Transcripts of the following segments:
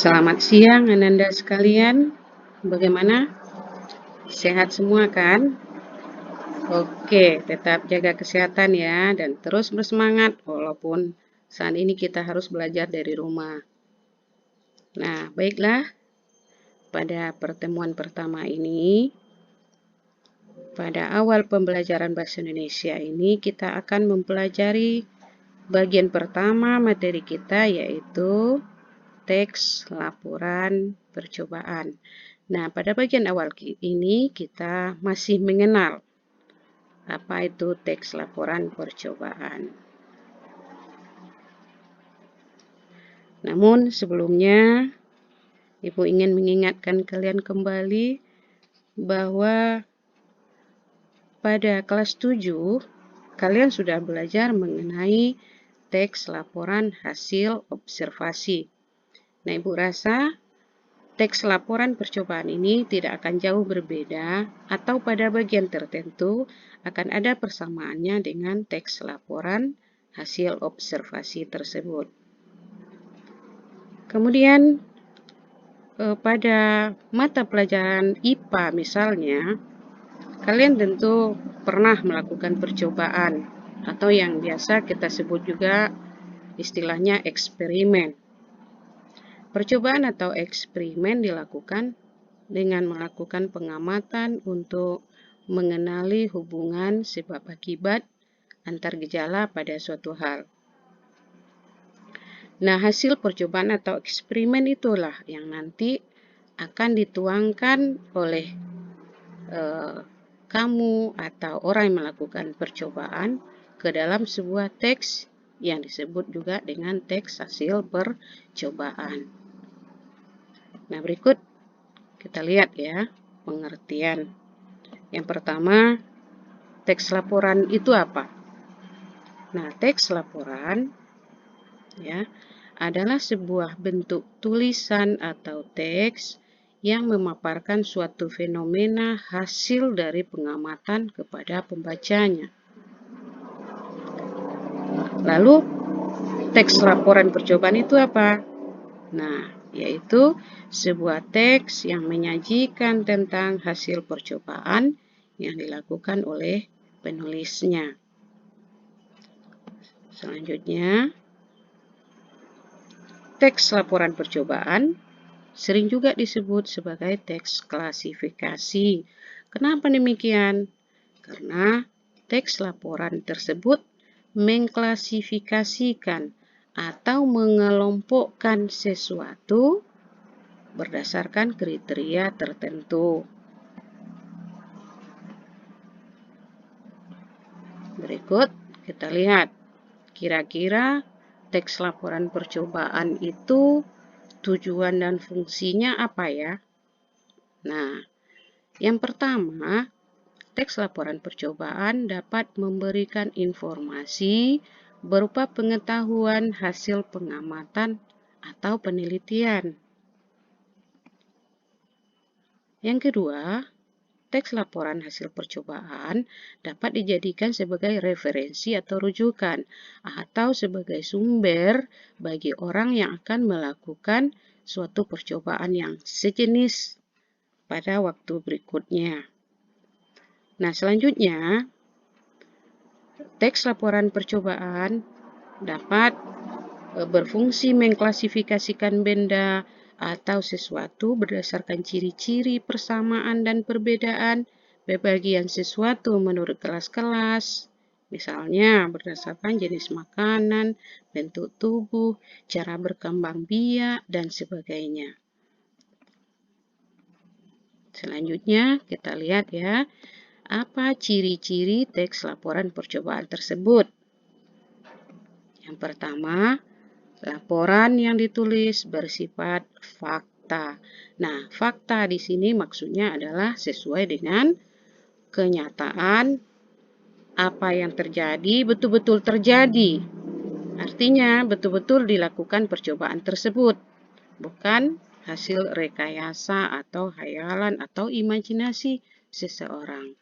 Selamat siang Ananda sekalian. Bagaimana? Sehat semua kan? Oke, tetap jaga kesehatan ya dan terus bersemangat walaupun saat ini kita harus belajar dari rumah. Nah, baiklah. Pada pertemuan pertama ini, pada awal pembelajaran bahasa Indonesia ini kita akan mempelajari bagian pertama materi kita, yaitu teks laporan percobaan. Nah, pada bagian awal ini kita masih mengenal apa itu teks laporan percobaan. Namun sebelumnya, Ibu ingin mengingatkan kalian kembali bahwa pada kelas 7 kalian sudah belajar mengenai teks laporan hasil observasi. Nah, Ibu rasa teks laporan percobaan ini tidak akan jauh berbeda atau pada bagian tertentu akan ada persamaannya dengan teks laporan hasil observasi tersebut. Kemudian pada mata pelajaran IPA misalnya, kalian tentu pernah melakukan percobaan atau yang biasa kita sebut juga istilahnya eksperimen. Percobaan atau eksperimen dilakukan dengan melakukan pengamatan untuk mengenali hubungan sebab akibat antar gejala pada suatu hal. Nah, hasil percobaan atau eksperimen itulah yang nanti akan dituangkan oleh kamu atau orang yang melakukan percobaan ke dalam sebuah teks yang disebut juga dengan teks hasil percobaan. Nah, berikut kita lihat ya pengertian. Yang pertama, teks laporan itu apa? Nah, teks laporan ya adalah sebuah bentuk tulisan atau teks yang memaparkan suatu fenomena hasil dari pengamatan kepada pembacanya. Lalu, teks laporan percobaan itu apa? Nah, yaitu sebuah teks yang menyajikan tentang hasil percobaan yang dilakukan oleh penulisnya. Selanjutnya, teks laporan percobaan sering juga disebut sebagai teks klasifikasi. Kenapa demikian? Karena teks laporan tersebut mengklasifikasikan atau mengelompokkan sesuatu berdasarkan kriteria tertentu. Berikut kita lihat, kira-kira teks laporan percobaan itu tujuan dan fungsinya apa ya? Nah, yang pertama, teks laporan percobaan dapat memberikan informasi berupa pengetahuan hasil pengamatan atau penelitian. Yang kedua, teks laporan hasil percobaan dapat dijadikan sebagai referensi atau rujukan atau sebagai sumber bagi orang yang akan melakukan suatu percobaan yang sejenis pada waktu berikutnya. Nah, selanjutnya, teks laporan percobaan dapat berfungsi mengklasifikasikan benda atau sesuatu berdasarkan ciri-ciri persamaan dan perbedaan pembagian sesuatu menurut kelas-kelas, misalnya berdasarkan jenis makanan, bentuk tubuh, cara berkembang biak, dan sebagainya. Selanjutnya kita lihat ya, apa ciri-ciri teks laporan percobaan tersebut. Yang pertama, laporan yang ditulis bersifat fakta. Nah, fakta di sini maksudnya adalah sesuai dengan kenyataan apa yang terjadi betul-betul terjadi. Artinya betul-betul dilakukan percobaan tersebut, bukan hasil rekayasa atau hayalan atau imajinasi seseorang.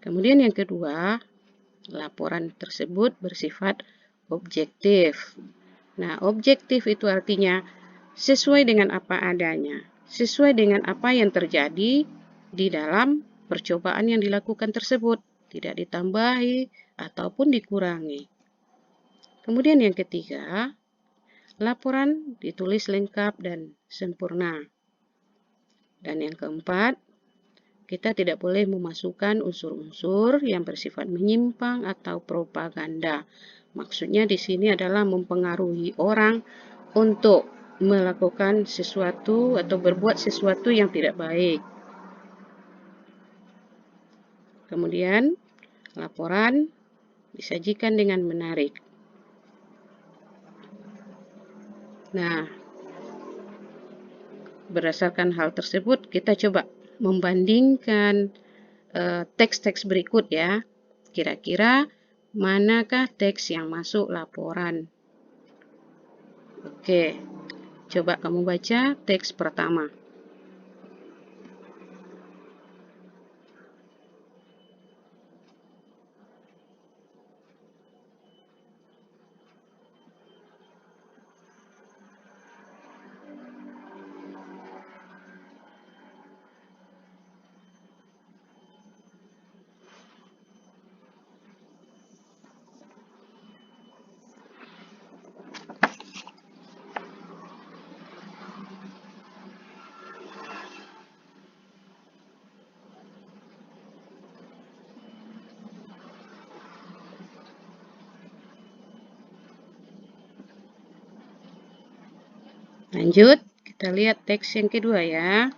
Kemudian yang kedua, laporan tersebut bersifat objektif. Nah, objektif itu artinya sesuai dengan apa adanya, sesuai dengan apa yang terjadi di dalam percobaan yang dilakukan tersebut, tidak ditambahi ataupun dikurangi. Kemudian yang ketiga, laporan ditulis lengkap dan sempurna. Dan yang keempat, kita tidak boleh memasukkan unsur-unsur yang bersifat menyimpang atau propaganda. Maksudnya di sini adalah mempengaruhi orang untuk melakukan sesuatu atau berbuat sesuatu yang tidak baik. Kemudian, laporan disajikan dengan menarik. Nah, berdasarkan hal tersebut, kita coba membandingkan teks-teks berikut ya. Kira-kira manakah teks yang masuk laporan? Oke, coba kamu baca teks pertama. Lanjut, kita lihat teks yang kedua ya.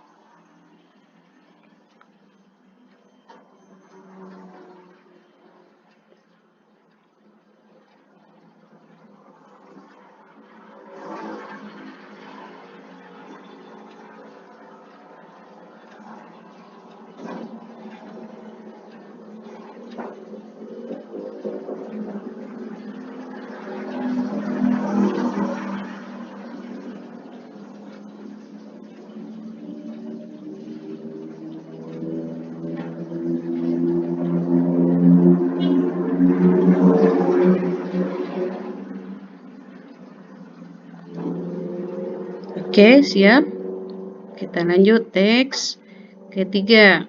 Oke, siap. Kita lanjut teks ketiga.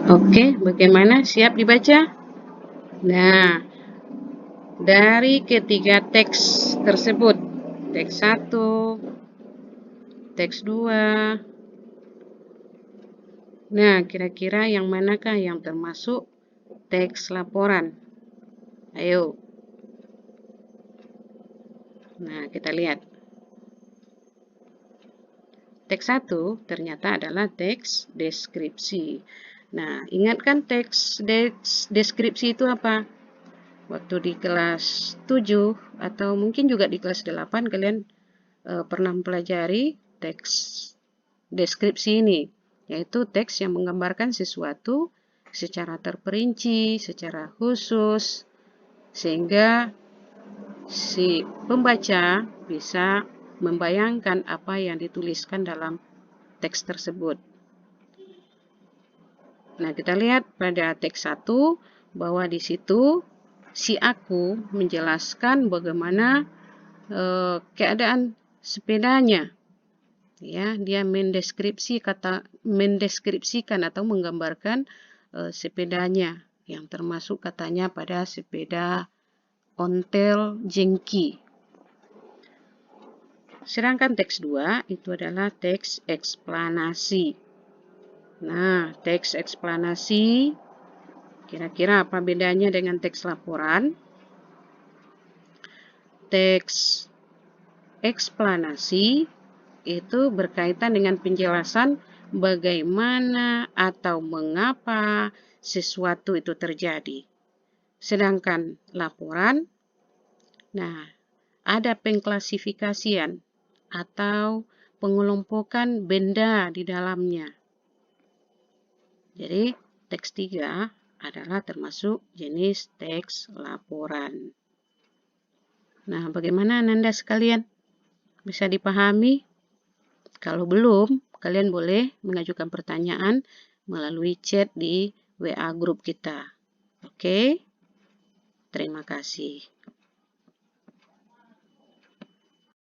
Oke, bagaimana? Siap dibaca? Nah, dari ketiga teks tersebut, teks 1, teks 2, nah kira-kira yang manakah yang termasuk teks laporan? Ayo. Nah, kita lihat. Teks 1 ternyata adalah teks deskripsi. Nah, ingatkan teks deskripsi itu apa? Waktu di kelas 7 atau mungkin juga di kelas 8 kalian pernah mempelajari teks deskripsi ini, yaitu teks yang menggambarkan sesuatu secara terperinci, secara khusus, sehingga si pembaca bisa membayangkan apa yang dituliskan dalam teks tersebut. Nah, kita lihat pada teks 1 bahwa di situ si aku menjelaskan bagaimana keadaan sepedanya. Ya, dia mendeskripsikan atau menggambarkan sepedanya yang termasuk katanya pada sepeda ontel jengki. Sedangkan teks 2 itu adalah teks eksplanasi. Nah, teks eksplanasi Kira-kira apa bedanya dengan teks laporan? Teks eksplanasi itu berkaitan dengan penjelasan bagaimana atau mengapa sesuatu itu terjadi. Sedangkan laporan, nah, ada pengklasifikasian atau pengelompokan benda di dalamnya. Jadi, teks 3 adalah termasuk jenis teks laporan. Nah, bagaimana Ananda sekalian? Bisa dipahami? Kalau belum, kalian boleh mengajukan pertanyaan melalui chat di WA grup kita. Oke? Terima kasih.